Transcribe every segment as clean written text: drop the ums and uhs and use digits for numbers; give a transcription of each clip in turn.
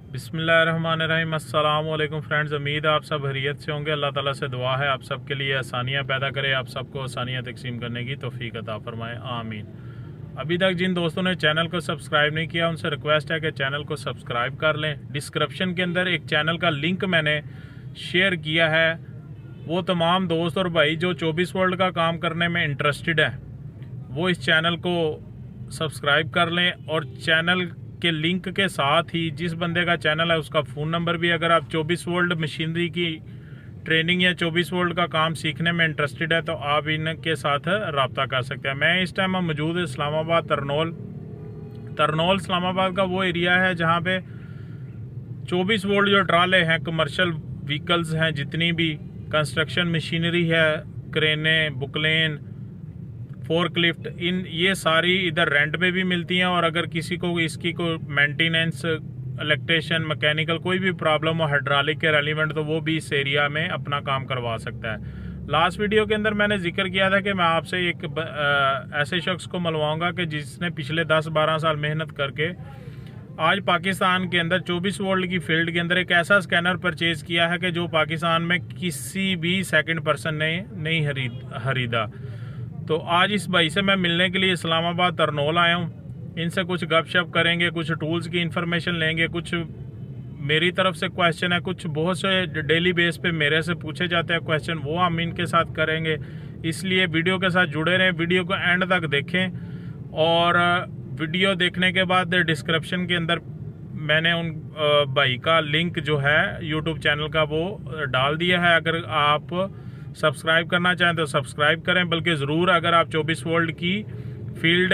बिस्मिल्लाहिर्रहमानिर्रहीम। अस्सलाम वालेकुम फ्रेंड्स, उम्मीद है आप सब खैरियत से होंगे। अल्लाह ताला से दुआ है आप सब के लिए आसानियाँ पैदा करे, आप सबको आसानियाँ तकसीम करने की तौफीक अता फरमाए, आमीन। अभी तक जिन दोस्तों ने चैनल को सब्सक्राइब नहीं किया उनसे रिक्वेस्ट है कि चैनल को सब्सक्राइब कर लें। डिस्क्रिप्शन के अंदर एक चैनल का लिंक मैंने शेयर किया है। वो तमाम दोस्त और भाई जो 24 वर्ल्ड का काम करने में इंटरेस्टेड है वो इस चैनल को सब्सक्राइब कर लें, और चैनल के लिंक के साथ ही जिस बंदे का चैनल है उसका फ़ोन नंबर भी, अगर आप 24 वर्ल्ड मशीनरी की ट्रेनिंग या 24 वर्ल्ड का काम सीखने में इंटरेस्टेड है तो आप इनके साथ रब्ता कर सकते हैं। मैं इस टाइम मौजूद इस्लामाबाद तरनौल इस्लामाबाद का वो एरिया है जहाँ पे 24 वोल्ट जो ट्राले हैं, कमर्शियल व्हीकल्स हैं, जितनी भी कंस्ट्रक्शन मशीनरी है, क्रेनें, बुकलेन, फोर्कलिफ्ट, इन ये सारी इधर रेंट पे भी मिलती हैं। और अगर किसी को इसकी कोई मेंटेनेंस, इलेक्ट्रिशियन, मैकेनिकल कोई भी प्रॉब्लम हो हाइड्रोलिक के रेलिवेंट, तो वो भी इस एरिया में अपना काम करवा सकता है। लास्ट वीडियो के अंदर मैंने जिक्र किया था कि मैं आपसे एक ऐसे शख्स को मिलवाऊंगा कि जिसने पिछले 10-12 साल मेहनत करके आज पाकिस्तान के अंदर 24 वोल्ट की फील्ड के अंदर एक ऐसा स्कैनर परचेज किया है कि जो पाकिस्तान में किसी भी सेकंड पर्सन ने नहीं खरीदा। तो आज इस भाई से मैं मिलने के लिए इस्लामाबाद तरनौल आया हूँ। इनसे कुछ गपशप करेंगे, कुछ टूल्स की इन्फॉर्मेशन लेंगे, कुछ मेरी तरफ से क्वेश्चन है, कुछ बहुत से डेली बेस पे मेरे से पूछे जाते हैं क्वेश्चन, वो हम इनके साथ करेंगे। इसलिए वीडियो के साथ जुड़े रहें, वीडियो को एंड तक देखें। और वीडियो देखने के बाद डिस्क्रिप्शन के अंदर मैंने उन भाई का लिंक जो है यूट्यूब चैनल का वो डाल दिया है। अगर आप सब्सक्राइब करना चाहें तो सब्सक्राइब करें, बल्कि ज़रूर अगर आप 24 वोल्ट की फील्ड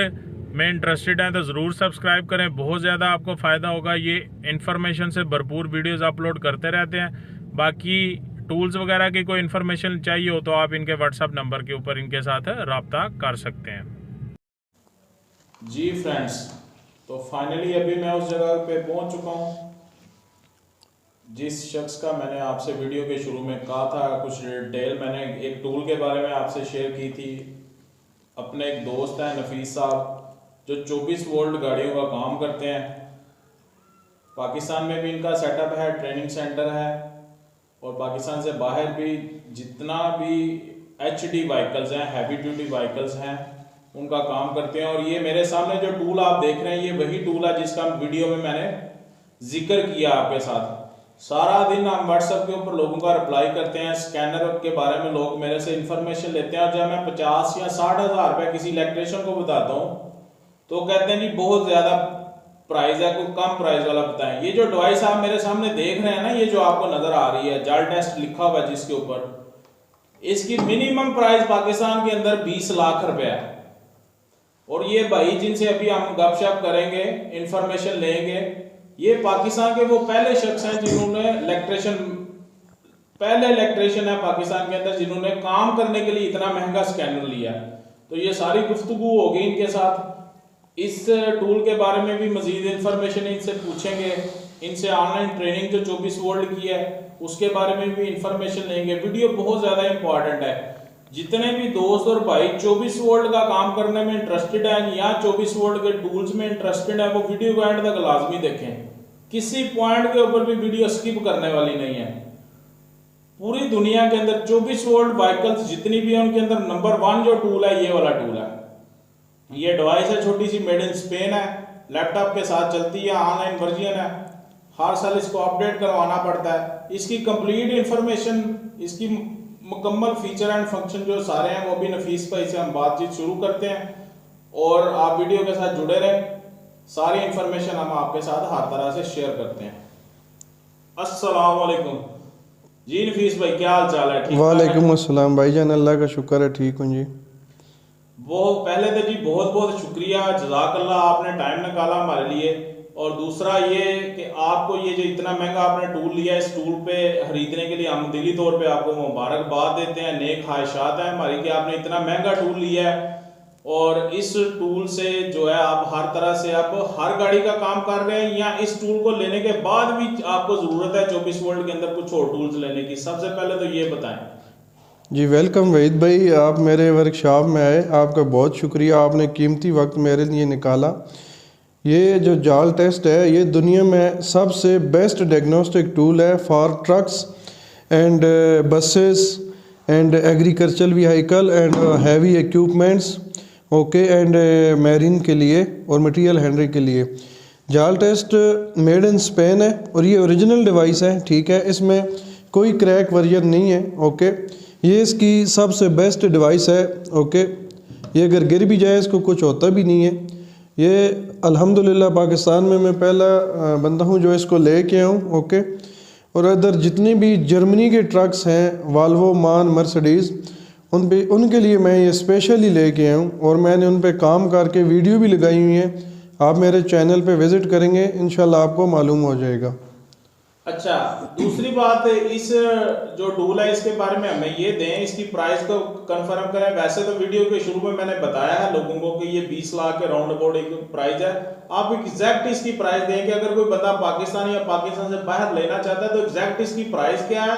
में इंटरेस्टेड हैं तो ज़रूर सब्सक्राइब करें, बहुत ज़्यादा आपको फ़ायदा होगा। ये इन्फॉर्मेशन से भरपूर वीडियोस अपलोड करते रहते हैं। बाकी टूल्स वगैरह की कोई इन्फॉर्मेशन चाहिए हो तो आप इनके व्हाट्सएप नंबर के ऊपर इनके साथ रब्ता कर सकते हैं। जी फ्रेंड्स, तो फाइनली अभी मैं उस जगह पे पहुंच चुका हूं जिस शख्स का मैंने आपसे वीडियो के शुरू में कहा था। कुछ डिटेल मैंने एक टूल के बारे में आपसे शेयर की थी। अपने एक दोस्त हैं नफीस साहब, जो 24 वोल्ट गाड़ियों का काम करते हैं। पाकिस्तान में भी इनका सेटअप है, ट्रेनिंग सेंटर है, और पाकिस्तान से बाहर भी जितना भी HD व्हीकल्स हैं, हैवी ड्यूटी व्हीकल्स हैं, उनका काम करते हैं। और ये मेरे सामने जो टूल आप देख रहे हैं, ये वही टूल है जिसका वीडियो में मैंने जिक्र किया आपके साथ। सारा दिन हम व्हाट्सएप के ऊपर लोगों का रिप्लाई करते हैं, स्कैनर के बारे में लोग मेरे से इंफॉर्मेशन लेते हैं। और जब मैं 50 या 60 हज़ार रुपये किसी इलेक्ट्रिशियन को बताता हूँ तो कहते हैं जी बहुत ज़्यादा प्राइस है, कोई कम प्राइस वाला बताएं। ये जो डिवाइस आप मेरे सामने देख रहे हैं ना, ये जो आपको नजर आ रही है, जल टेस्ट लिखा हुआ है जिसके ऊपर, इसकी मिनिमम प्राइस पाकिस्तान के अंदर 20 लाख रुपए है। और ये भाई जिनसे अभी हम गपशप करेंगे, इंफॉर्मेशन लेंगे, ये पाकिस्तान के वो पहले शख्स हैं जिन्होंने पहले इलेक्ट्रिशियन है पाकिस्तान के अंदर जिन्होंने काम करने के लिए इतना महंगा स्कैनर लिया। तो ये सारी गुफ्तगू होगी इनके साथ। इस टूल के बारे में भी मजीद इंफॉर्मेशन इनसे पूछेंगे। इनसे ऑनलाइन ट्रेनिंग जो 24 वोल्ट की है उसके बारे में भी इंफॉर्मेशन लेंगे। वीडियो बहुत ज़्यादा इंपॉर्टेंट है। जितने भी दोस्त और भाई 24 वोल्ट का काम करने में इंटरेस्टेड है या 24 वोल्ट के टूल्स में इंटरेस्टेड है, वो वीडियो को एंड तक लाजमी देखें। किसी पॉइंट के ऊपर भी वीडियो स्किप करने वाली नहीं है। पूरी दुनिया के अंदर 24 वोल्ट व्हीकल्स जितनी भी है उनके अंदर नंबर 1 जो टूल है ये वाला टूल है। ये डिवाइस है, छोटी सी, मेड इन स्पेन है, लैपटॉप के साथ चलती है, ऑनलाइन वर्जन है। हर साल इसको अपडेट करवाना पड़ता है। इसकी कंप्लीट इंफॉर्मेशन, इसकी मुकम्मल फीचर एंड फंक्शन जो सारे हैं वो भी नफीस भाई से हम बातचीत शुरू करते हैं। और आप वीडियो के साथ जुड़े रहें, सारी इंफॉर्मेशन हम आपके साथ हर तरह से शेयर करते हैं। अस्सलाम वालेकुम जी नफीस भाई, क्या हाल चाल है? ठीक? वालेकुम अस्सलाम भाईजान, अल्लाह का शुक्र है, ठीक हूँ जी। बहुत पहले तो जी बहुत बहुत शुक्रिया, जज़ाकल्लाह, आपने टाइम निकाला हमारे लिए। और दूसरा ये कि आपको ये जो इतना महंगा आपने टूल लिया, इस टूल पे खरीदने के लिए हम दिली तौर पे आपको मुबारकबाद देते हैं। नेक ख्वाहिशात हैं हमारी कि आपने इतना महंगा टूल लिया है। और इस टूल से जो है आप हर तरह से आप हर गाड़ी का काम कर रहे हैं, या इस टूल को लेने के बाद भी आपको ज़रूरत है 24 वोल्ट के अंदर कुछ और टूल्स लेने की? सबसे पहले तो ये बताएं जी। वेलकम वहीद भाई, आप मेरे वर्कशॉप में आए, आपका बहुत शुक्रिया, आपने कीमती वक्त मेरे लिए निकाला। ये जो जाल टेस्ट है ये दुनिया में सबसे बेस्ट डायग्नोस्टिक टूल है for trucks and buses and agricultural vehicle and heavy equipments, okay, and marine के लिए और मटेरियल हैंडलिंग के लिए। जाल टेस्ट मेड इन स्पेन है और ये ओरिजिनल डिवाइस है, ठीक है, इसमें कोई क्रैक वर्जन नहीं है, ओके। ये इसकी सबसे बेस्ट डिवाइस है, ओके। ये अगर गिर भी जाए इसको कुछ होता भी नहीं है। ये अल्हम्दुलिल्लाह पाकिस्तान में मैं पहला बंदा हूँ जो इसको ले के आऊँ, ओके। और इधर जितने भी जर्मनी के ट्रक्स हैं, वाल्वो, मान, मर्सिडीज़, उनके लिए मैं ये स्पेशली ले के आया हूँ और मैंने उन पे काम करके वीडियो भी लगाई हुई है। आप मेरे चैनल पे विज़िट करेंगे, इंशाल्लाह आपको मालूम हो जाएगा। अच्छा, दूसरी बात, इस जो टूल है इसके बारे में हमें ये दें, इसकी प्राइस को कंफर्म करें। वैसे तो वीडियो के शुरू में मैंने बताया है लोगों को कि ये 20 लाख के राउंड अबाउट एक प्राइस है। आप एग्जैक्ट इसकी प्राइस दें कि अगर कोई बंदा पाकिस्तान या पाकिस्तान से बाहर लेना चाहता है तो एग्जैक्ट इसकी प्राइस क्या है,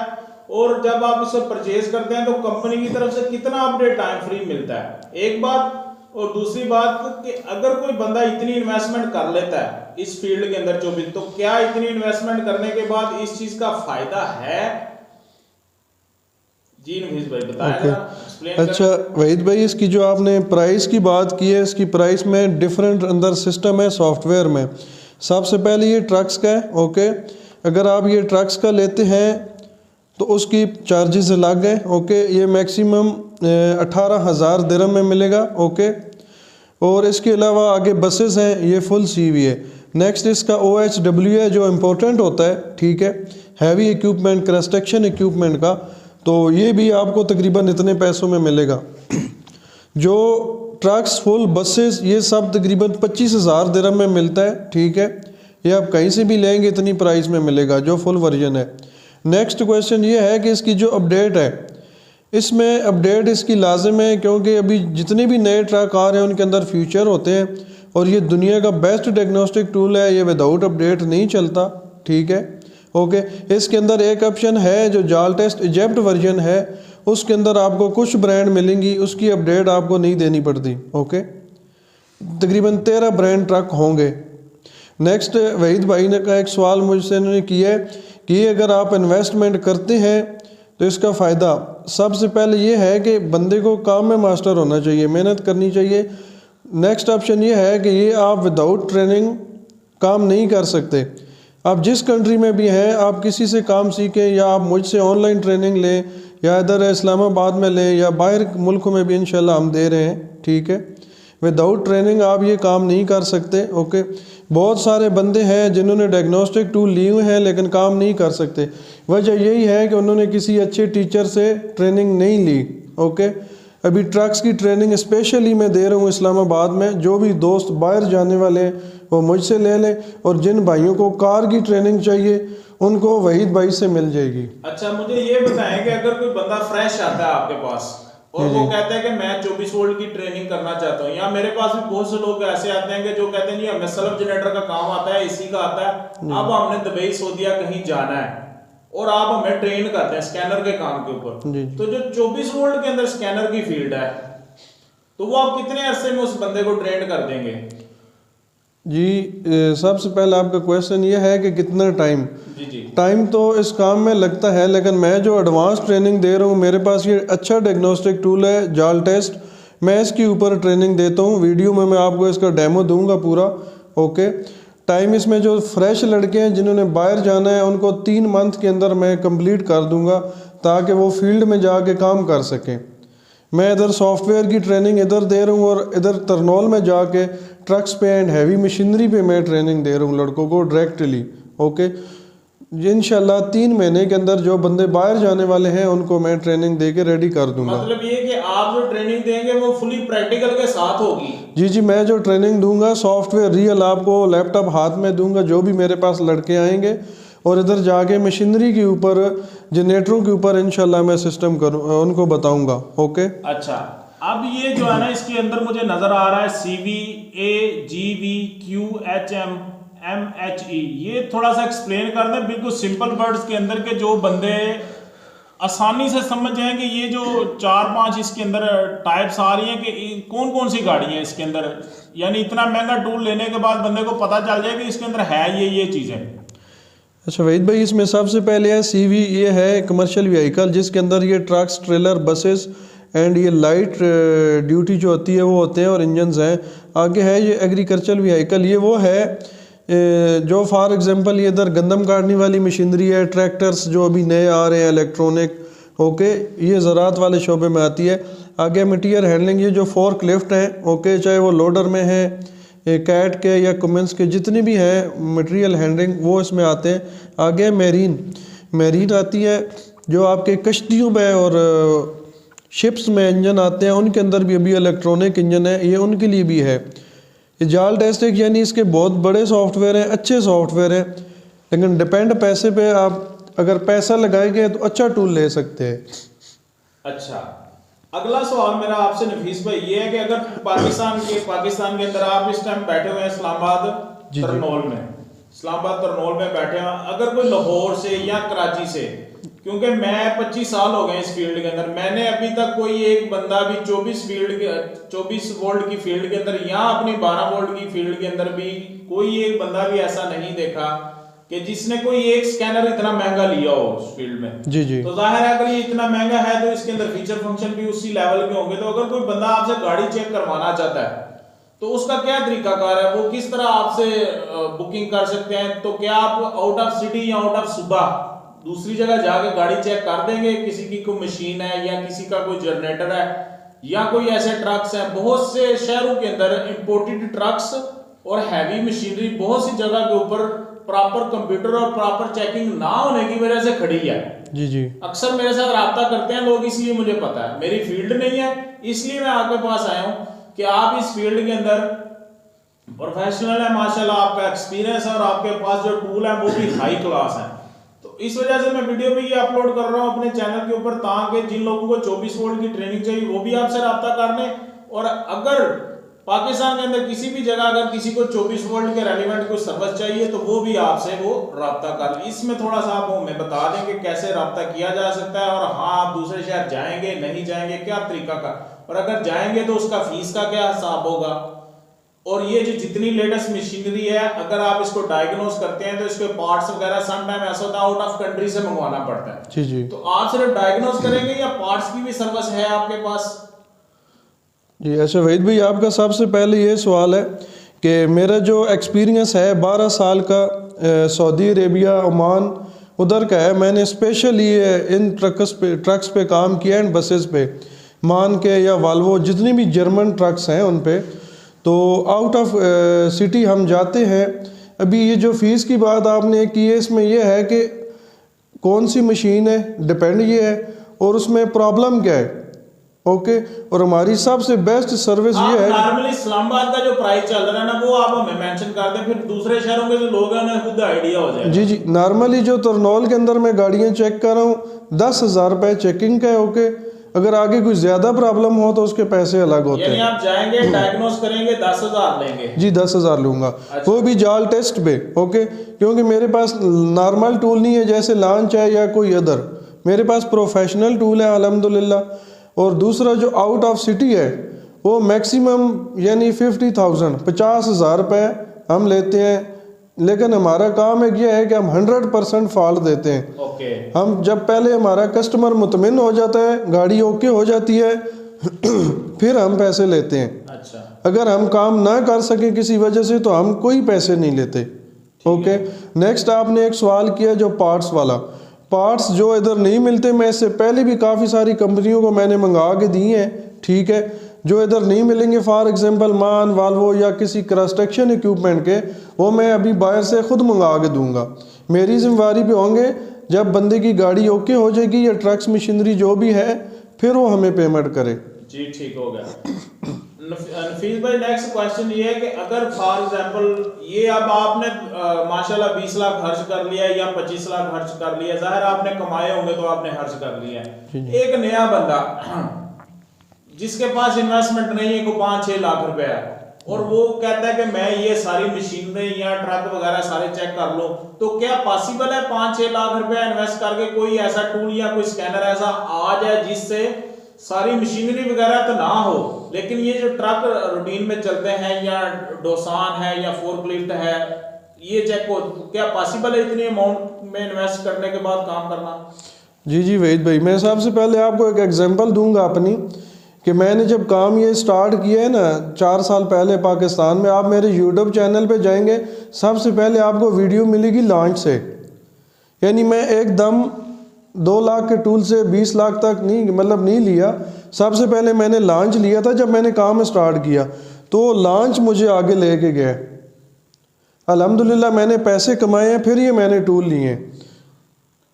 और जब आप इसे परचेज करते हैं तो कंपनी की तरफ से कितना अपडेट टाइम फ्री मिलता है, एक बात। और दूसरी बात कि अगर कोई बंदा इतनी इन्वेस्टमेंट कर लेता है इस फील्ड के अंदर 24, तो क्या इतनी इन्वेस्टमेंट करने के बाद इस चीज का फायदा है? जी नवीस भाई बताएं, एक्सप्लेन। अच्छा वहीद भाई, इसकी जो आपने प्राइस की बात की है, इसकी प्राइस में डिफरेंट अंदर सिस्टम है सॉफ्टवेयर में। सबसे पहले ये ट्रक्स का है, ओके। अगर आप ये ट्रक्स का लेते हैं तो उसकी चार्जेस अलग है, ओके। ये मैक्सिमम 18,000 दिरहम में मिलेगा, ओके। और इसके अलावा आगे बसेस हैं, ये फुल CV है। नेक्स्ट इसका OHW है जो इम्पोर्टेंट होता है, ठीक है, हैवी इक्विपमेंट, कंस्ट्रक्शन इक्विपमेंट का, तो ये भी आपको तकरीबन इतने पैसों में मिलेगा। जो ट्रक्स, फुल बसेस, ये सब तकरीबन 25,000 दिरहम में मिलता है, ठीक है। ये आप कहीं से भी लेंगे इतनी प्राइस में मिलेगा जो फुल वर्जन है। नेक्स्ट क्वेश्चन ये है कि इसकी जो अपडेट है, इसमें अपडेट इसकी लाजिम है क्योंकि अभी जितने भी नए ट्रक आ रहे हैं उनके अंदर फ्यूचर होते हैं और ये दुनिया का बेस्ट डायग्नोस्टिक टूल है, ये विदाउट अपडेट नहीं चलता, ठीक है, ओके। इसके अंदर एक ऑप्शन है जो जाल टेस्ट इजेप्ट वर्जन है, उसके अंदर आपको कुछ ब्रांड मिलेंगी, उसकी अपडेट आपको नहीं देनी पड़ती, ओके। तकरीबन 13 ब्रांड ट्रक होंगे। नेक्स्ट वहीद भाई ने का एक सवाल मुझसे इन्होंने किया है कि अगर आप इन्वेस्टमेंट करते हैं तो इसका फ़ायदा सबसे पहले ये है कि बंदे को काम में मास्टर होना चाहिए, मेहनत करनी चाहिए। नेक्स्ट ऑप्शन ये है कि ये आप विदाउट ट्रेनिंग काम नहीं कर सकते। आप जिस कंट्री में भी हैं, आप किसी से काम सीखें या आप मुझसे ऑनलाइन ट्रेनिंग लें या इधर इस्लामाबाद में लें या बाहर मुल्कों में भी इंशाल्लाह हम दे रहे हैं, ठीक है। विदाउट ट्रेनिंग आप ये काम नहीं कर सकते, ओके। बहुत सारे बंदे हैं जिन्होंने डायग्नोस्टिक टूल लिए हुए हैं लेकिन काम नहीं कर सकते। वजह यही है कि उन्होंने किसी अच्छे टीचर से ट्रेनिंग नहीं ली, ओके। अभी ट्रक्स की ट्रेनिंग स्पेशली मैं दे रहा हूँ इस्लामाबाद में। जो भी दोस्त बाहर जाने वाले हैं वो मुझसे ले लें, और जिन भाइयों को कार की ट्रेनिंग चाहिए उनको वहीद भाई से मिल जाएगी। अच्छा, मुझे ये बताएं कि अगर कोई बंदा फ्रेश आता है आपके पास और वो कहता है कि मैं 24 वोल्ट की ट्रेनिंग करना चाहता हूँ, या मेरे पास भी बहुत से लोग ऐसे आते हैं कि जो कहते हैं जी हमें सल्फ जनरेटर का काम आता है, इसी का आता है, अब हमने दुबई सऊदीया कहीं जाना है और आप हमें ट्रेन करते हैं स्कैनर के काम के ऊपर। तो जो 24 वोल्ट के अंदर स्कैनर की फील्ड है, तो वो आप कितने अरसे में उस बंदे को ट्रेन कर देंगे? जी सबसे पहले आपका क्वेश्चन ये है कि कितना टाइम। जी टाइम तो इस काम में लगता है, लेकिन मैं जो एडवांस ट्रेनिंग दे रहा हूँ, मेरे पास ये अच्छा डायग्नोस्टिक टूल है जाल टेस्ट, मैं इसके ऊपर ट्रेनिंग देता हूँ। वीडियो में मैं आपको इसका डेमो दूंगा पूरा, ओके। टाइम इसमें जो फ्रेश लड़के हैं जिन्होंने बाहर जाना है उनको 3 मंथ के अंदर मैं कंप्लीट कर दूंगा ताकि वो फील्ड में जाके काम कर सकें। मैं इधर सॉफ्टवेयर की ट्रेनिंग इधर दे रहा हूँ और इधर तरनौल में जाके ट्रक्स पे एंड हैवी मशीनरी पे मैं ट्रेनिंग दे रहा हूँ लड़कों को डायरेक्टली, ओके। इंशाल्लाह 3 महीने के अंदर जो बंदे बाहर जाने वाले हैं उनको मैं ट्रेनिंग दे के रेडी कर दूंगा। मतलब ये कि आप जो ट्रेनिंग देंगे वो फुली प्रैक्टिकल के साथ होगी? जी, मैं जो ट्रेनिंग दूंगा सॉफ्टवेयर रियल आपको लैपटॉप हाथ में दूंगा, जो भी मेरे पास लड़के आएंगे, और इधर जाके मशीनरी के ऊपर, जनरेटरों के ऊपर इंशाल्लाह मैं सिस्टम करूँ उनको बताऊंगा, ओके। अच्छा, अब ये जो है ना इसके अंदर मुझे नजर आ रहा है CVAGVQHMMHE, ये थोड़ा सा एक्सप्लेन कर दें बिल्कुल सिंपल वर्ड्स के अंदर के जो बंदे आसानी से समझ जाए कि ये जो 4-5 इसके अंदर टाइप्स आ रही हैं कि कौन कौन सी गाड़ी है इसके अंदर, यानी इतना महंगा टूल लेने के बाद बंदे को पता चल जाए कि इसके अंदर है ये चीज़ें। अच्छा वहीद भाई, इसमें सबसे पहले है CV, ये है कमर्शियल व्हीकल जिसके अंदर ये ट्रक्स, ट्रेलर, बसेस एंड ये लाइट ड्यूटी जो होती है वो होते हैं और इंजन्स हैं। आगे है ये एग्रीकल्चर व्हीकल, ये वो है जो फॉर एग्जांपल ये इधर गंदम काटने वाली मशीनरी है, ट्रैक्टर्स जो अभी नए आ रहे हैं इलेक्ट्रॉनिक, ओके, ये ज़राअत वाले शोबे में आती है। आगे मटीरियल हैंडलिंग, ये जो फोर्क लिफ्ट हैं, ओके, चाहे वो लोडर में है, कैट के या कुमेंस के जितने भी हैं मटेरियल हैंडलिंग वो इसमें आते हैं। आगे मैरीन आती है जो आपके कश्तियों में और शिप्स में इंजन आते हैं, उनके अंदर भी अभी इलेक्ट्रॉनिक इंजन है, ये उनके लिए भी है। ये जाल टेस्टिक यानी इसके बहुत बड़े सॉफ्टवेयर हैं, अच्छे सॉफ्टवेयर हैं, लेकिन डिपेंड पैसे पे, आप अगर पैसा लगाएंगे तो अच्छा टूल ले सकते हैं। अच्छा, अगला सवाल मेरा आपसे नफीस भाई ये है कि अगर पाकिस्तान के अंदर आप इस टाइम बैठे हुए हैं इस्लामाबाद तरनोल में बैठे हैं, अगर कोई लाहौर से या कराची से, क्योंकि मैं 25 साल हो गए इस फील्ड के अंदर, मैंने अभी तक कोई एक बंदा भी 24 वोल्ट की फील्ड के अंदर या अपनी 12 वोल्ट की फील्ड के अंदर भी कोई एक बंदा भी ऐसा नहीं देखा कि जिसने कोई एक स्कैनर इतना महंगा लिया हो उस फील्ड में। जी जी। तो जाहिर है अगर ये इतना महंगा है तो इसके अंदर फीचर फंक्शन भी उसी लेवल के होंगे। तो अगर कोई बंदा आपसे गाड़ी चेक करवाना चाहता है तो उसका क्या तरीकाकार है, वो किस तरह आपसे बुकिंग कर सकते हैं? तो क्या आप आउट ऑफ सिटी या आउट ऑफ सूबा दूसरी जगह जाके गाड़ी चेक कर देंगे? किसी की कोई मशीन है या किसी का कोई जनरेटर है या कोई ऐसे ट्रक्स हैं, बहुत से शहरों के अंदर इंपोर्टेड ट्रक्स और हैवी मशीनरी बहुत सी जगह के ऊपर प्रॉपर कंप्यूटर और प्रॉपर चेकिंग ना होने की वजह से खड़ी है। जी जी। अक्सर मेरे साथ राब्ता करते हैं लोग, इसलिए मुझे पता है, मेरी फील्ड नहीं है इसलिए मैं आपके पास आया हूं कि आप इस फील्ड के अंदर प्रोफेशनल है, माशाल्लाह आपका एक्सपीरियंस है और आपके पास जो टूल है वो भी हाई क्लास है। तो इस वजह से मैं वीडियो भी ये अपलोड कर रहा हूं अपने चैनल के ऊपर, ताकि जिन लोगों को 24 वोल्ट की ट्रेनिंग चाहिए वो भी आपसे राब्ता कर लें, और अगर पाकिस्तान के अंदर किसी भी जगह अगर किसी को 24 वोल्ट के रेलिवेंट कोई सर्विस चाहिए तो वो भी आपसे वो राब्ता कर ले। इसमें थोड़ा सा आप हमें बता दें कि कैसे राब्ता किया जा सकता है, और हाँ आप दूसरे शहर जाएंगे नहीं जाएंगे क्या तरीका का, और अगर जाएंगे तो उसका फीस का क्या हिसाब होगा, और ये जो जितनी लेटेस्ट मशीनरी है अगर आप इसको डायग्नोस करते हैं तो इसके पार्ट्स वगैरह सम टाइम ऐसा होता है आउट ऑफ कंट्री से मंगवाना पड़ता है। जी जी। तो आप सिर्फ डायग्नोस करेंगे या पार्ट्स की भी सर्विस है आपके पास? जी अच्छा वहीद भाई, आपका सबसे पहले ये सवाल है कि मेरा जो एक्सपीरियंस है 12 साल का सऊदी अरेबिया, ओमान उधर का है। मैंने स्पेशली इन ट्रक्स पे काम किया, इन बसेस पे, मान के या वाल्वो जितनी भी जर्मन ट्रक्स हैं उन पे। तो आउट ऑफ सिटी हम जाते हैं। अभी ये जो फीस की बात आपने की है, इसमें यह है कि कौन सी मशीन है डिपेंड ये है और उसमें प्रॉब्लम क्या है, ओके। और हमारी सबसे बेस्ट सर्विस ये है, नॉर्मली इस्लामाबाद का जो प्राइस चल रहा है ना वो आप हमें मेंशन कर दें, फिर दूसरे शहरों के जो लोग हैं उन्हें खुद आइडिया हो जाए। जी जी। नॉर्मली जो तरनौल के अंदर मैं गाड़ियाँ चेक कर रहा हूँ 10,000 रुपये चेकिंग का है, ओके। अगर आगे कोई ज़्यादा प्रॉब्लम हो तो उसके पैसे अलग होते हैं। यानी आप जाएंगे डायग्नोस करेंगे 10,000 लेंगे? जी 10,000 लूँगा। अच्छा। वो भी जाल टेस्ट पे, ओके, क्योंकि मेरे पास नॉर्मल टूल नहीं है जैसे लॉन्च है या कोई अदर, मेरे पास प्रोफेशनल टूल है अल्हम्दुलिल्लाह। और दूसरा जो आउट ऑफ सिटी है वो मैक्सिमम यानी 50,000 रुपये हम लेते हैं, लेकिन हमारा काम एक ये है कि हम 100% फॉल्ट देते हैं। ओके। हम जब पहले हमारा कस्टमर मुतमिन हो जाता है, गाड़ी ओके हो जाती है फिर हम पैसे लेते हैं। अच्छा। अगर हम काम ना कर सके किसी वजह से तो हम कोई पैसे नहीं लेते, ओके। नेक्स्ट आपने एक सवाल किया जो पार्ट्स वाला, पार्ट्स जो इधर नहीं मिलते, मैं इससे पहले भी काफ़ी सारी कंपनियों को मैंने मंगा के दी हैं, ठीक है। जो इधर नहीं मिलेंगे फॉर एग्जांपल मान, वाल्वो या किसी कंस्ट्रक्शन इक्विपमेंट के, वो मैं अभी बाहर से खुद मंगा के दूंगा। मेरी जिम्मेवारी पे होंगे, जब बंदे की गाड़ी ओके हो जाएगी या ट्रक्स मशीनरी जो भी है फिर वो हमें पेमेंट करे। जी ठीक हो गया। नफीस भाई नेक्स्ट क्वेश्चन ये है कि अगर फॉर एग्जांपल ये अब आपने माशाल्लाह 20 लाख खर्च कर लिया या 25 लाख खर्च कर लिया, जाहिर आपने कमाए होंगे तो आपने खर्च कर लिया। एक नया बंदा जिसके पास इन्वेस्टमेंट नहीं है, को 5-6 लाख रुपए है, और वो कहता है कि मैं ये सारी मशीनरी या ट्रक वगैरह सारे चेक कर लो, तो क्या पॉसिबल है 5-6 लाख रुपया इन्वेस्ट करके कोई ऐसा टूल या कोई स्कैनर ऐसा आ जाए जिससे सारी मशीनरी वगैरह तो ना हो, लेकिन ये जो ट्रक रूटीन में चलते हैं या डोसान है या फोर्कलिफ्ट है ये चेक हो? क्या पॉसिबल है इतनी अमाउंट में इन्वेस्ट करने के बाद काम करना? जी जी वहीद भाई, मैं सबसे पहले आपको एक एग्जांपल दूंगा अपनी, कि मैंने जब काम ये स्टार्ट किया है ना 4 साल पहले पाकिस्तान में, आप मेरे यूट्यूब चैनल पे जाएंगे, सबसे पहले आपको वीडियो मिलेगी लॉन्च से। यानी मैं एकदम 2 लाख के टूल से 20 लाख तक नहीं लिया। सबसे पहले मैंने लॉन्च लिया था जब मैंने काम स्टार्ट किया, तो लॉन्च मुझे आगे लेके गया। अल्हम्दुलिल्लाह मैंने पैसे कमाए हैं, फिर ये मैंने टूल लिए।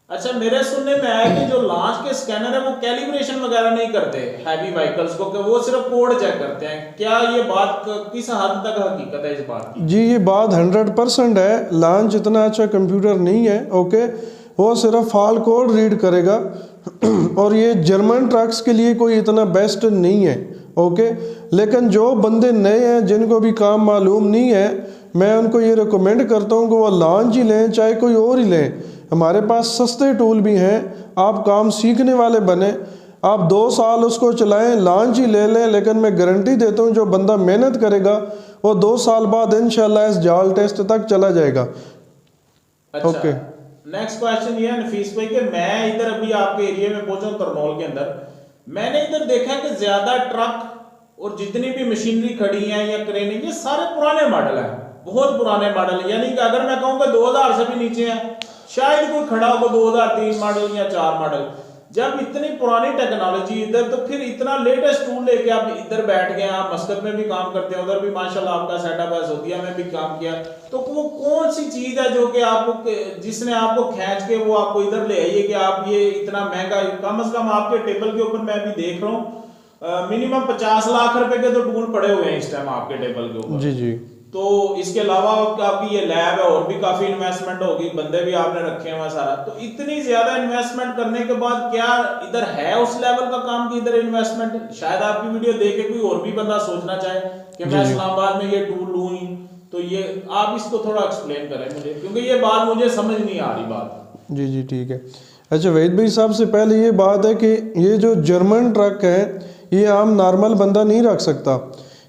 अच्छा, मेरे सुनने में आया कि जो लॉन्च के स्कैनर है वो कैलिब्रेशन वगैरह नहीं करते हैवी व्हीकल्स को, कि वो सिर्फ कोड चेक करते हैं। क्या ये बात किस हद तक हकीकत है इस बात की? जी ये बात 100% है। लॉन्च इतना अच्छा कंप्यूटर नहीं है, ओके, वो सिर्फ फॉल्ट कोड रीड करेगा और ये जर्मन ट्रक्स के लिए कोई इतना बेस्ट नहीं है, ओके। लेकिन जो बंदे नए हैं जिनको भी काम मालूम नहीं है, मैं उनको ये रिकमेंड करता हूँ कि वो लॉन्च ही लें चाहे कोई और ही लें। हमारे पास सस्ते टूल भी हैं, आप काम सीखने वाले बने, आप 2 साल उसको चलाएं, लॉन्च ही ले लें। लेकिन मैं गारंटी देता हूँ जो बंदा मेहनत करेगा वो 2 साल बाद इंशाल्लाह इस जाल टेस्ट तक चला जाएगा। अच्छा, ओके। नेक्स्ट क्वेश्चन ये है नफीस भाई कि मैं इधर अभी आपके एरिया में पहुंचा हूं तरनौल के अंदर, मैंने इधर देखा कि ज्यादा ट्रक और जितनी भी मशीनरी खड़ी हैं या क्रेन, ये सारे पुराने मॉडल हैं, बहुत पुराने मॉडल। यानी कि अगर मैं कहूँगा 2000 से भी नीचे है, शायद कोई खड़ा होगा 2003 मॉडल या 4 मॉडल। जब इतनी पुरानी टेक्नोलॉजी इधर, तो फिर इतना लेटेस्ट टूल लेके आप इधर बैठ गए। आप मस्कत में भी काम करते हैं, उधर भी माशाल्लाह आपका सेटअप है, सऊदीया में भी काम किया, तो वो कौन सी चीज है जो कि आपको, जिसने आपको खींच के वो आपको इधर ले आई है कि आप ये इतना महंगा, कम से कम आपके टेबल के ऊपर मैं भी देख रहा हूँ मिनिमम 50 लाख रुपए के तो टूल पड़े हुए हैं इस टाइम आपके टेबल के ऊपर। जी जी। तो इसके अलावा आपकी ये लैब है और भी काफी इन्वेस्टमेंट होगी, बंदे भी आपने रखे हुए सारा। तो इतनी ज्यादा इन्वेस्टमेंट करने के बाद क्या इधर है उस लेवल का काम की इधर इन्वेस्टमेंट? शायद आपकी वीडियो देख के कोई और भी बंदा सोचना चाहे कि मैं इस्लामाबाद में ये टूल लूं ही, तो ये आप इसको थोड़ा एक्सप्लेन करें मुझे, क्योंकि ये बात मुझे समझ नहीं आ रही बात। जी जी ठीक है। अच्छा वहीद भाई, सबसे पहले ये बात है कि ये जो जर्मन ट्रक है ये आम नॉर्मल बंदा नहीं रख सकता।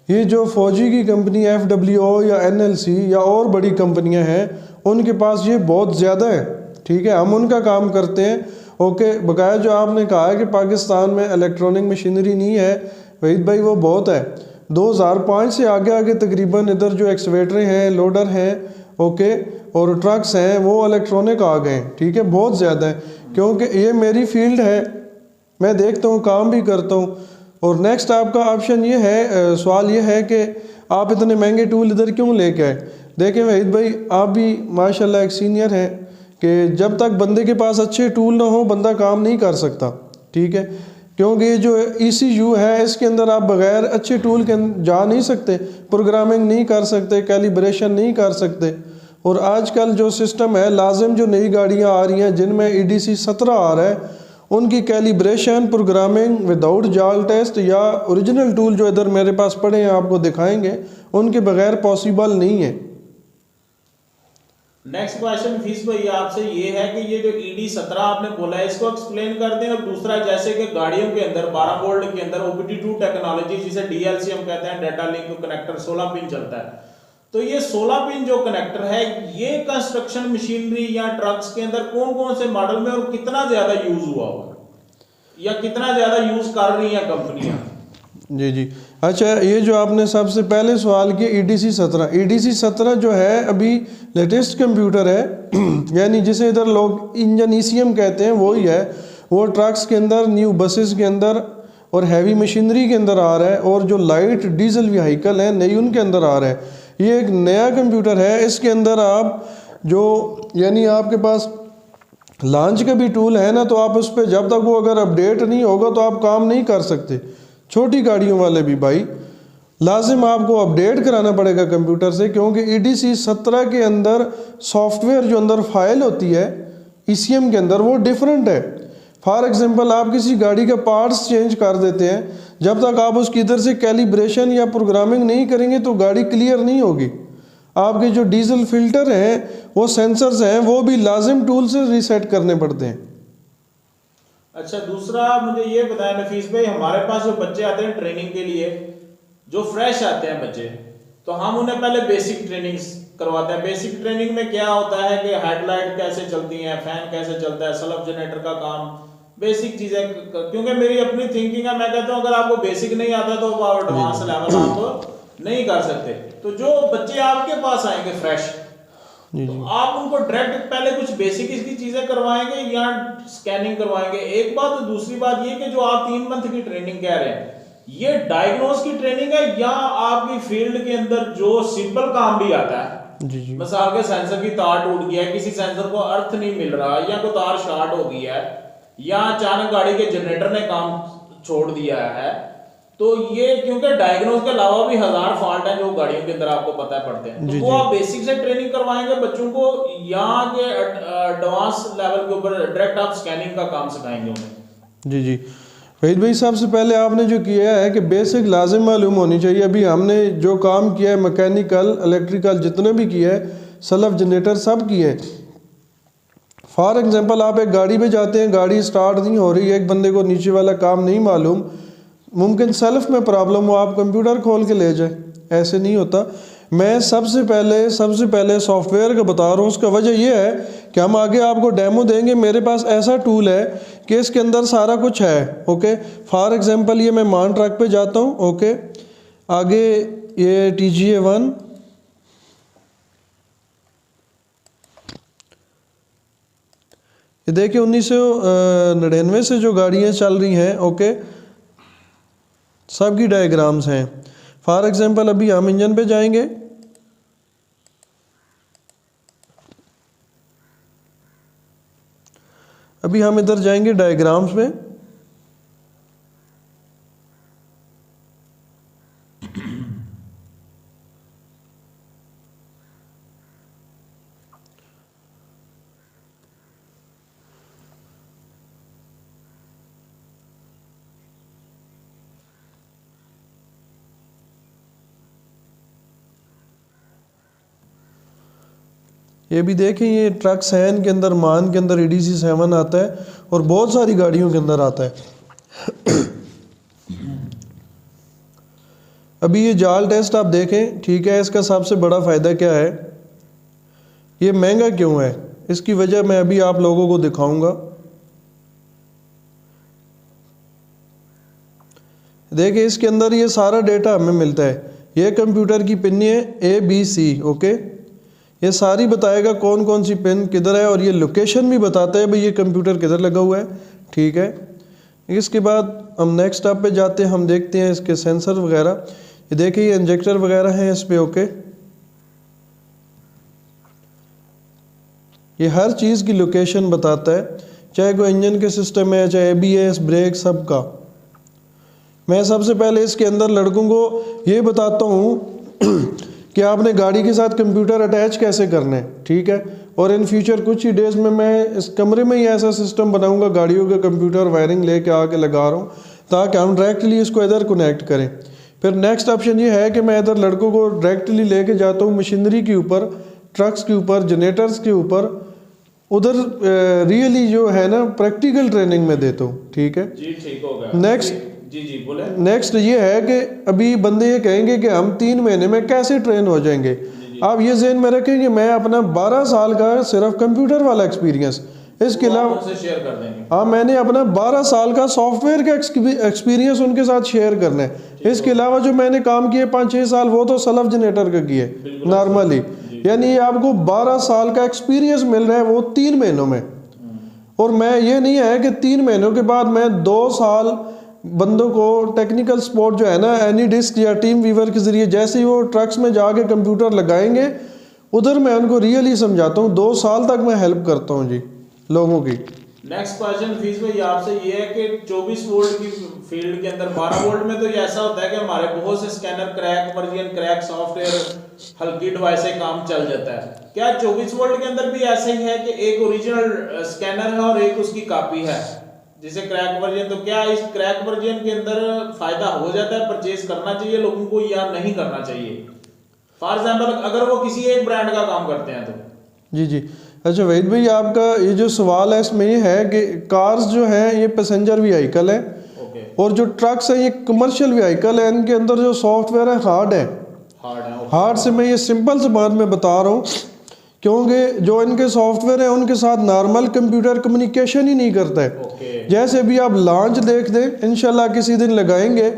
ये जो फौजी की कंपनी FWO या NLC या और बड़ी कंपनियां हैं उनके पास ये बहुत ज़्यादा है, ठीक है, हम उनका काम करते हैं, ओके। बकाया जो आपने कहा है कि पाकिस्तान में इलेक्ट्रॉनिक मशीनरी नहीं है, वहीद भाई वो बहुत है। 2005 से आगे आगे तकरीबन इधर जो एक्सवेटरें हैं, लोडर हैं, ओके, और ट्रक्स हैं, वो इलेक्ट्रॉनिक आ गए, ठीक है, बहुत ज़्यादा है। क्योंकि ये मेरी फील्ड है, मैं देखता हूँ, काम भी करता हूँ। और नेक्स्ट आपका ऑप्शन ये है, सवाल ये है कि आप इतने महंगे टूल इधर क्यों लेके आए? देखें वहीद भाई, आप भी माशाल्लाह एक सीनियर हैं कि जब तक बंदे के पास अच्छे टूल ना हो बंदा काम नहीं कर सकता, ठीक है। क्योंकि ये जो ECU है इसके अंदर आप बगैर अच्छे टूल के जा नहीं सकते, प्रोग्रामिंग नहीं कर सकते, कैलिब्रेशन नहीं कर सकते। और आजकल जो सिस्टम है, लाजिम जो नई गाड़ियाँ आ रही हैं जिनमें EDC 17 आ रहा है, उनकी कैलिब्रेशन प्रोग्रामिंग विदाउट जाल टेस्ट या ओरिजिनल टूल जो इधर मेरे पास पड़े हैं आपको दिखाएंगे, उनके बगैर पॉसिबल नहीं है। नेक्स्ट क्वेश्चन फीस भाई आपसे ये है कि ये जो ED 17 आपने बोला है इसको एक्सप्लेन कर दें। और दूसरा, जैसे कि गाड़ियों के अंदर 12 वोल्ट के अंदर OBD2 टेक्नोलॉजी जिसे DLC हम कहते हैं, डाटा लिंक कनेक्टर 16 पिन चलता है, तो ये 16 पिन जो कनेक्टर है ये कंस्ट्रक्शन मशीनरी या ट्रक्स के अंदर कौन कौन से मॉडल में और कितना ज्यादा यूज हुआ होगा या कितना ज्यादा यूज कर रही हैं कंपनियां? जी जी। अच्छा, ये जो आपने सबसे पहले सवाल किया EDC 17 जो है अभी लेटेस्ट कंप्यूटर है यानी जिसे इधर लोग इंजन ECM कहते हैं, वही है। वो ट्रक्स के अंदर, न्यू बसेस के अंदर और हैवी मशीनरी के अंदर आ रहा है, और जो लाइट डीजल व्हीकल है नई उनके अंदर आ रहा है। ये एक नया कंप्यूटर है, इसके अंदर आप जो यानी आपके पास लॉन्च का भी टूल है ना, तो आप उस पर जब तक वो अगर अपडेट नहीं होगा तो आप काम नहीं कर सकते। छोटी गाड़ियों वाले भी भाई लाजिम आपको अपडेट कराना पड़ेगा कंप्यूटर से, क्योंकि EDC 17 के अंदर सॉफ्टवेयर जो अंदर फाइल होती है ECM के अंदर वो डिफरेंट है। फॉर एग्जांपल आप किसी गाड़ी का पार्ट्स चेंज कर देते हैं, जब तक आप उसकी इधर से कैलिब्रेशन या प्रोग्रामिंग नहीं करेंगे तो गाड़ी क्लियर नहीं होगी। आपके जो डीजल फिल्टर हैं, वो सेंसर्स हैं, वो भी लाजिम टूल से रीसेट करने पड़ते हैं। अच्छा, दूसरा मुझे ये बताएं नफीस भाई, हमारे पास जो बच्चे आते हैं ट्रेनिंग के लिए, जो फ्रेश आते हैं बच्चे, तो हम उन्हें पहले बेसिक ट्रेनिंग करवाते हैं। बेसिक ट्रेनिंग में क्या होता है कि हेडलाइट कैसे चलती है, फैन कैसे चलता है, सल्फ जनरेटर का काम, बेसिक चीजें। क्योंकि मेरी अपनी थिंकिंग है, मैं कहता हूँ अगर आपको बेसिक नहीं आता तो आप एडवांस लेवल आप तो नहीं कर सकते। तो जो बच्चे आपके पास आएंगे फ्रेश, तो आप उनको डायरेक्ट पहले कुछ बेसिक इसकी चीजें करवाएंगे या स्कैनिंग करवाएंगे? एक बात। तो दूसरी बात ये कि जो आप 3 मंथ की ट्रेनिंग कह रहे हैं, ये डायग्नोस की ट्रेनिंग है या आपकी फील्ड के अंदर जो सिंपल काम भी आता है? जी। मिसाल के सेंसर की तार टूट गया है, किसी सेंसर को अर्थ नहीं मिल रहा, या कोई तार शॉर्ट हो गई है, या अचानक गाड़ी के जनरेटर ने काम छोड़ दिया है, तो ये क्योंकि डायग्नोस के अलावा भी 1000 फॉल्ट हैं जो गाड़ियों के अंदर आपको पता है पड़ते हैं, तो वो आप बेसिक से ट्रेनिंग करवाएंगे बच्चों को या के एडवांस लेवल के ऊपर डायरेक्ट आप स्कैनिंग का काम सिखाएंगे उन्हें? जी वहीद भाई, सबसे पहले आपने जो किया है कि बेसिक लाजिम मालूम होनी चाहिए। अभी हमने जो काम किया है, मैकेनिकल इलेक्ट्रिकल जितने भी किए हैं, सल्फ जनरेटर सब किए हैं। फॉर एग्जांपल आप एक गाड़ी पे जाते हैं, गाड़ी स्टार्ट नहीं हो रही है, एक बंदे को नीचे वाला काम नहीं मालूम, मुमकिन सेल्फ में प्रॉब्लम हो, आप कंप्यूटर खोल के ले जाए, ऐसे नहीं होता। मैं सबसे पहले सॉफ्टवेयर का बता रहा हूँ। उसका वजह यह है कि हम आगे आपको डेमो देंगे। मेरे पास ऐसा टूल है कि इसके अंदर सारा कुछ है। ओके, फॉर एग्जांपल ये मैं मान ट्रक पे जाता हूँ। ओके, आगे ये TGA1, ये देखिए 1999 से जो गाड़ियाँ चल रही हैं, ओके, सबकी डायग्राम्स हैं। फॉर एग्जांपल अभी हम इंजन पे जाएंगे, अभी हम इधर जाएंगे डायग्राम्स में। ये भी देखें, ये ट्रक्स हैं, इनके अंदर मान के अंदर EDC7 आता है और बहुत सारी गाड़ियों के अंदर आता है। अभी ये जाल टेस्ट आप देखें, ठीक है। इसका सबसे बड़ा फ़ायदा क्या है, ये महंगा क्यों है, इसकी वजह मैं अभी आप लोगों को दिखाऊंगा। देखिए इसके अंदर ये सारा डेटा हमें मिलता है। ये कंप्यूटर की पिन है ABC, ओके, ये सारी बताएगा कौन कौन सी पिन किधर है, और ये लोकेशन भी बताता है भाई ये कंप्यूटर किधर लगा हुआ है, ठीक है। इसके बाद हम नेक्स्ट स्टेप पे जाते हैं, हम देखते हैं इसके सेंसर वगैरह। ये देखिए ये इंजेक्टर वगैरह हैं इस पे, ओके। ये हर चीज़ की लोकेशन बताता है, चाहे कोई इंजन के सिस्टम है, चाहे ABS, ब्रेक, सब का। मैं सबसे पहले इसके अंदर लड़कों को ये बताता हूँ कि आपने गाड़ी के साथ कंप्यूटर अटैच कैसे करना है, ठीक है। और इन फ्यूचर कुछ ही डेज़ में मैं इस कमरे में ही ऐसा सिस्टम बनाऊंगा, गाड़ियों का कंप्यूटर वायरिंग लेके आके लगा रहा हूँ, ताकि हम डायरेक्टली इसको इधर कनेक्ट करें। फिर नेक्स्ट ऑप्शन ये है कि मैं इधर लड़कों को डायरेक्टली लेके जाता हूँ मशीनरी के ऊपर, ट्रक्स के ऊपर, जनरेटर्स के ऊपर, उधर रियली जो है ना प्रैक्टिकल ट्रेनिंग में देता हूँ, ठीक है जी, ठीक हो गया। नेक्स्ट जी बोले। नेक्स्ट ये है कि अभी बंदे ये कहेंगे कि हम 3 महीने में कैसे ट्रेन हो जाएंगे। आप ये ज़हन में रखें कि मैं अपना 12 साल का सिर्फ कंप्यूटर वाला एक्सपीरियंस, इसके अलावा शेयर कर देंगे। हाँ, मैंने अपना 12 साल का सॉफ्टवेयर का एक्सपीरियंस उनके साथ शेयर करना है। इसके अलावा जो मैंने काम किए 5-6 साल, वो तो सल्फ जनरेटर का किए नॉर्मली, यानी आपको 12 साल का एक्सपीरियंस मिल रहा है वो 3 महीनों में। और मैं ये नहीं है कि 3 महीनों के बाद मैं 2 साल बंदों को टेक्निकल सपोर्ट जो है ना AnyDisk या टीम वीवर के ज़रिए, जैसे ही वो ट्रक्स में जाके कंप्यूटर लगाएंगे, उधर मैं उनको रियली समझाता हूँ। 2 साल तक मैं हेल्प करता हूँ जी लोगों की। नेक्स्ट क्वेश्चन फीस भाई आपसे ये है कि 24 वोल्ट की फील्ड के अंदर 12 वोल्ट में तो ये ऐसा होता है कि हमारे बहुत से scanner crack, version crack, software हल्की डिवाइस से काम चल जाता है। क्या 24 वोल्ट के अंदर भी ऐसा ही है कि एक ओरिजिनल स्कैनर है और एक उसकी कॉपी है? जैसे क्रैक वर्जन, तो क्या इस क्रैक वर्जन के अंदर फायदा हो जाता है, परचेज करना चाहिए लोगों को या नहीं करना चाहिए? फॉर एग्जाम्पल अगर वो किसी एक ब्रांड का काम करते हैं तो। जी जी। अच्छा वहीद भाई, आपका ये जो सवाल है इसमें ये है कि कार्स जो हैं ये पैसेंजर व्हीकल है, और जो ट्रक्स है ये कमर्शियल व्हीकल है। इनके अंदर जो सॉफ्टवेयर है हार्ड है। हार्ड से मैं ये सिंपल से बात में बता रहा हूँ, क्योंकि जो इनके सॉफ्टवेयर है उनके साथ नॉर्मल कंप्यूटर कम्युनिकेशन ही नहीं करता है। जैसे भी आप लॉन्च देख दें, इंशाल्लाह किसी दिन लगाएंगे,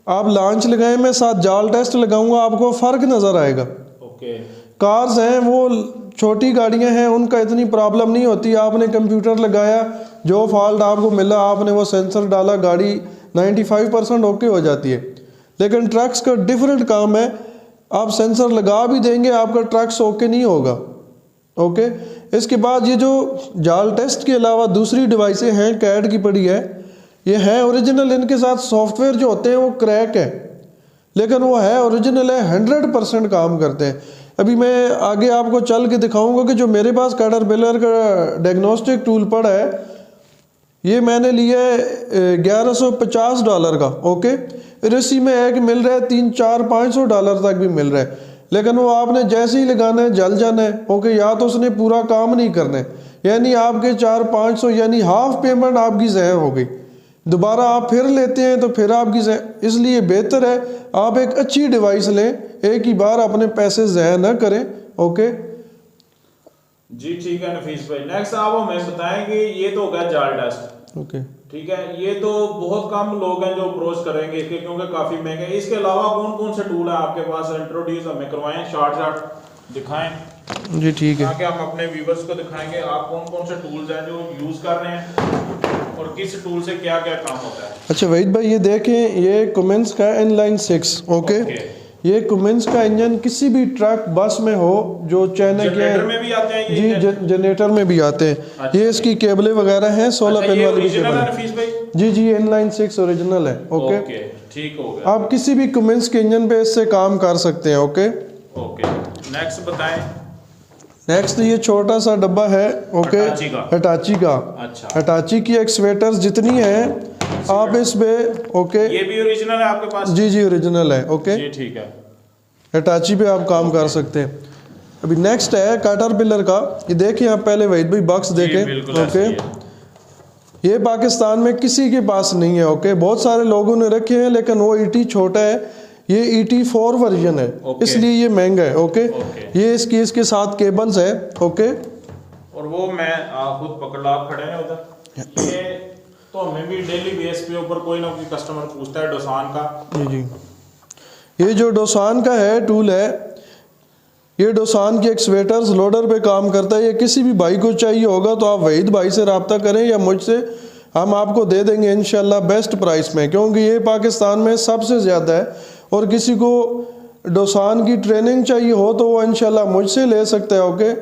आप लॉन्च लगाएं, मैं साथ जाल टेस्ट लगाऊंगा, आपको फ़र्क नज़र आएगा। कार्स हैं वो छोटी गाड़ियां हैं, उनका इतनी प्रॉब्लम नहीं होती। आपने कंप्यूटर लगाया, जो फॉल्ट आपको मिला, आपने वो सेंसर डाला, गाड़ी 95% ओके हो जाती है। लेकिन ट्रक्स का डिफरेंट काम है, आप सेंसर लगा भी देंगे, आपका ट्रक्स ओके नहीं होगा। ओके, इसके बाद ये जो जाल टेस्ट के अलावा दूसरी डिवाइसें हैं, कैड की पड़ी है, ये है ओरिजिनल। इनके साथ सॉफ्टवेयर जो होते हैं वो क्रैक है, लेकिन वो है ओरिजिनल है, 100% काम करते हैं। अभी मैं आगे आपको चल के दिखाऊंगा कि जो मेरे पास कैटरपिलर का डायग्नोस्टिक टूल पड़ा है, ये मैंने लिया है $1150 का। ओके, इसी में है कि मिल रहा है $300-400-500 तक भी मिल रहा है, लेकिन वो आपने जैसे ही लगाना है जल जाना है। ओके, या तो उसने पूरा काम नहीं करना है, यानी आपके 400-500 यानी हाफ पेमेंट आपकी ज़ाया हो गई। दोबारा आप फिर लेते हैं तो फिर आपकी ज़ाया। इसलिए बेहतर है आप एक अच्छी डिवाइस लें, एक ही बार अपने पैसे ज़ाया ना करें। ओके जी, ठीक है नफीस भाई। नेक्स्ट आप हमें बताएं कि ये तो हो गया जाल टेस्ट। ओके, ठीक है, ये तो बहुत कम लोग हैं जो अप्रोच करेंगे इसके, क्योंकि काफी महंगे हैं। इसके अलावा कौन कौन से टूल है आपके पास, इंट्रोड्यूस हमें करवाएं, शॉर्ट दिखाएं। जी ठीक है। ताकि हम अपने व्यूवर्स को दिखाएंगे आप कौन कौन से टूल्स हैं जो यूज कर रहे हैं और किस टूल से क्या क्या काम होता है। अच्छा वहीद भाई, ये देखें, ये कुमेंस का इनलाइन 6। ओके, ये कुमेंस का इंजन किसी भी ट्रक बस में हो, जो चाइना के जनरेटर में भी आते हैं ये? जी, जनरेटर में भी आते हैं। अच्छा, ये इसकी केबलें वगैरह हैं, 16 पिन वाली भी केबल है। जी जी, इनलाइन 6 ओरिजिनल है। ओके, ठीक हो गया। आप किसी भी कुमेंस के इंजन पे इससे काम कर सकते हैं। ओके ओके, नेक्स्ट बताएं। नेक्स्ट ये छोटा सा डब्बा है। ओके, हिटाची का। अच्छा, हिटाची की एक्सवेटर्स जितनी हैं आप इस पे। ओके, ये भी ओरिजिनल है आपके पास? जी जी, ओरिजिनल है। ओके जी ठीक है, हिटाची पे आप काम कर सकते हैं। अभी नेक्स्ट है कैटरपिलर का। ये देखिए आप पहले वहीद भाई बॉक्स देखें। ओके, ये पाकिस्तान में किसी के पास नहीं है। ओके, बहुत सारे लोगों ने रखे हैं, लेकिन वो ईटी छोटा है, ये ET4 वर्जन है, इसलिए ये महंगा है। ओके, ये इसके साथ केबल्स है। ओके, और वो मैं खुद पकड़ लो, आप खड़े हैं उधर। ये तो हमें भी डेली बेस पे ऊपर कोई ना कोई कस्टमर पूछता है डोसान का। जी जी, ये जो डोसान का है टूल है, ये डोसान के एक्सवेटर्स लोडर पे काम करता है। ये किसी भी भाई को चाहिए होगा तो आप वहीद भाई से रब्ता करें या मुझसे, हम आपको दे देंगे इंशाल्लाह बेस्ट प्राइस में, क्योंकि ये पाकिस्तान में सबसे ज़्यादा है। और किसी को डोसान की ट्रेनिंग चाहिए हो तो वो इंशाल्लाह मुझसे ले सकता है। ओके,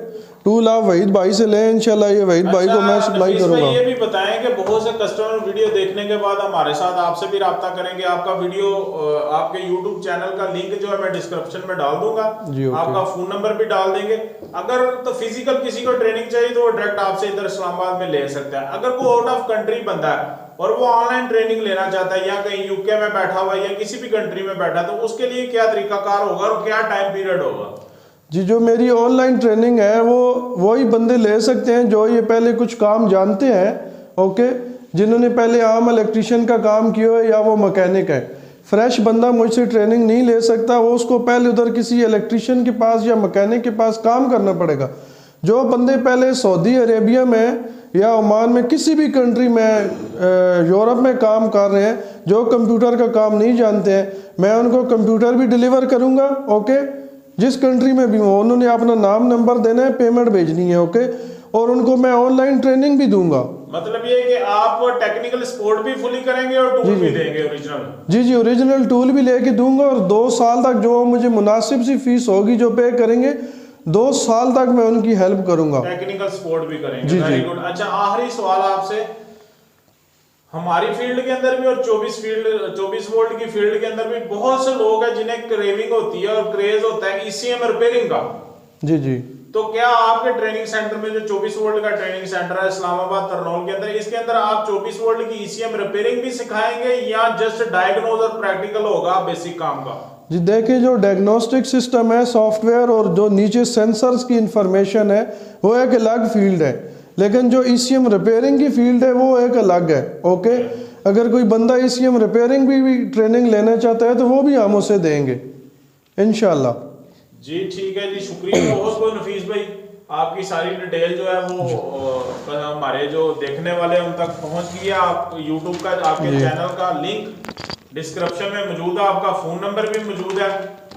टूल आप वहीद भाई से लें, इंशाल्लाह ये वहीद भाई को मैं सप्लाई करूंगा। ये भी बताएं कि बहुत से कस्टमर वीडियो देखने के बाद हमारे साथ आपसे भी रब्ता करेंगे। आपका वीडियो आपके YouTube चैनल का लिंक जो है मैं डिस्क्रिप्शन में डाल दूंगा, आपका फोन नंबर भी डाल देंगे। अगर तो फिजिकल किसी को ट्रेनिंग चाहिए तो वो डायरेक्ट आपसे इधर इस्लामाबाद में ले सकता है। अगर कोई आउट ऑफ कंट्री बंदा है और वो ऑनलाइन ट्रेनिंग लेना चाहता है, या कहीं यूके में बैठा हुआ या किसी भी कंट्री में बैठा, तो उसके लिए क्या तरीकाकार होगा और क्या टाइम पीरियड होगा? जी, जो मेरी ऑनलाइन ट्रेनिंग है वो वही बंदे ले सकते हैं जो ये पहले कुछ काम जानते हैं। ओके, जिन्होंने पहले आम इलेक्ट्रिशियन का काम किया है या वो मैकेनिक है। फ्रेश बंदा मुझसे ट्रेनिंग नहीं ले सकता, वो उसको पहले उधर किसी इलेक्ट्रिशियन के पास या मैकेनिक के पास काम करना पड़ेगा। जो बंदे पहले सऊदी अरेबिया में या ओमान में किसी भी कंट्री में यूरोप में काम कर रहे हैं, जो कंप्यूटर का काम नहीं जानते हैं, मैं उनको कंप्यूटर भी डिलीवर करूंगा। ओके, जिस कंट्री में भी हो, उन्होंने अपना नाम नंबर देना है, पेमेंट भेजनी है। ओके, और उनको मैं ऑनलाइन ट्रेनिंग भी दूंगा। मतलब ये कि आप टेक्निकल सपोर्ट भी फुली करेंगे और टूल भी देंगे ओरिजिनल? जी जी, ओरिजिनल टूल भी लेके दूंगा, और 2 साल तक जो मुझे मुनासिब सी फीस होगी जो पे करेंगे, 2 साल तक मैं उनकी हेल्प करूंगा, टेक्निकल सपोर्ट भी करेंगे। जी वेरी गुड। अच्छा, आखिरी सवाल आपसे, हमारी फील्ड के अंदर भी और 24 वोल्ट की फील्ड के अंदर भी बहुत से लोग हैं जिन्हें क्रेविंग होती है और क्रेज होता है ECM रिपेयरिंग का। जी जी, तो क्या आपके ट्रेनिंग सेंटर में जो 24 वोल्ट का ट्रेनिंग सेंटर है इस्लामाबाद तरनौल के अंदर, इसके अंदर आप 24 वोल्ट की ईसीएम रिपेयरिंग भी सिखाएंगे या जस्ट डायग्नोज और प्रैक्टिकल होगा बेसिक काम का? जी देखिए, जो डायग्नोस्टिक सिस्टम है सॉफ्टवेयर और जो नीचे सेंसर्स की इंफॉर्मेशन है वो एक अलग फील्ड है, लेकिन जो ईसीएम रिपेयरिंग की फील्ड है वो एक अलग है। ओके, अगर कोई बंदा ईसीएम रिपेयरिंग भी ट्रेनिंग लेना चाहता है तो वो भी हम उसे देंगे इंशाल्लाह। जी ठीक है जी, शुक्रिया बहुत बहुत नफीस भाई, आपकी सारी डिटेल जो है वो हमारे जो देखने वाले हैं उन तक पहुंच गई है। आप यूट्यूब का आपके चैनल का लिंक डिस्क्रिप्शन में मौजूद है, आपका फोन नंबर भी मौजूद है।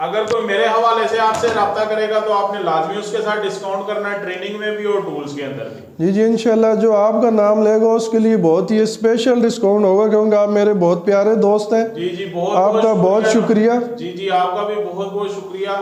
अगर कोई मेरे हवाले से आपसे रब्ता करेगा तो आपने लाजमी उसके साथ डिस्काउंट करना है, ट्रेनिंग में भी और टूल्स के अंदर भी। जी जी इंशाल्लाह, जो आपका नाम लेगा उसके लिए बहुत ही स्पेशल डिस्काउंट होगा, क्योंकि आप मेरे बहुत प्यारे दोस्त हैं। जी जी बहुत आपका बहुत शुक्रिया। जी जी आपका भी बहुत बहुत शुक्रिया।